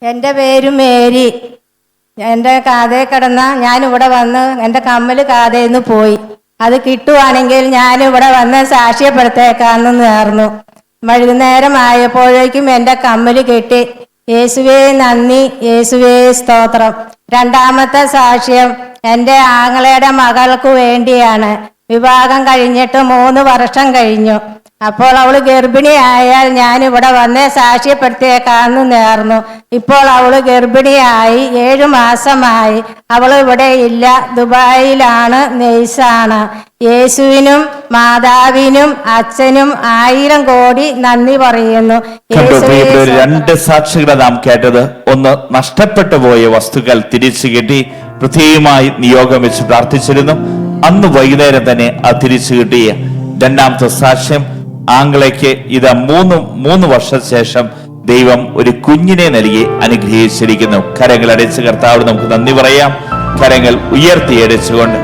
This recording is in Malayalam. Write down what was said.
എൻ്റെ പേര് മേരി. എൻ്റെ കാതയിൽ കിടന്ന ഞാനിവിടെ വന്ന് എൻ്റെ കമ്മൽ കാതയിൽ നിന്ന് പോയി. അത് കിട്ടുവാണെങ്കിൽ ഞാനിവിടെ വന്ന് സാക്ഷ്യപ്പെടുത്തേക്കാമെന്ന് നേർന്നു. വൈകുന്നേരമായപ്പോഴേക്കും എൻ്റെ കമ്മൽ കിട്ടി. യേശുവേ നന്ദി, യേശുവേ സ്തോത്രം. രണ്ടാമത്തെ സാക്ഷ്യം എൻ്റെ ആങ്ങളയുടെ മകൾക്ക് വേണ്ടിയാണ്. വിവാഹം കഴിഞ്ഞിട്ട് 3 വർഷം കഴിഞ്ഞു. അപ്പോൾ അവൾ ഗർഭിണിയായാൽ ഞാനിവിടെ വന്ന് സാക്ഷ്യപ്പെടുത്തിയേക്കാമെന്ന് നേർന്നു. ഇപ്പോൾ അവൾ ഗർഭിണിയായി 7 മാസമായി. അവൾ ഇവിടെ ഇല്ല, ദുബായിലാണ്, നെയ്സാണ്. യേശുവിനും മാതാവിനും അച്ഛനും 1000 കോടി നന്ദി പറയുന്നു. 2 സാക്ഷികളെ നാം കേട്ടത്. ഒന്ന്, നഷ്ടപ്പെട്ടു പോയ വസ്തുക്കൾ തിരിച്ചു കിട്ടി. പ്രത്യേകമായി നിയോഗം വെച്ച് പ്രാർത്ഥിച്ചിരുന്നു. അന്ന് വൈകുന്നേരം തന്നെ അത് തിരിച്ചു കിട്ടിയ. രണ്ടാമത്തെ സാക്ഷ്യം, ആംഗ്ലയ്ക്ക് ഇത് 3 വർഷശേഷം ദൈവം ഒരു കുഞ്ഞിനെ നൽകി അനുഗ്രഹിച്ചിരിക്കുന്നു. കരങ്ങൾ അടിച്ച് കർത്താവ് നമുക്ക് നന്ദി പറയാം. കരങ്ങൾ ഉയർത്തിയടിച്ചുകൊണ്ട്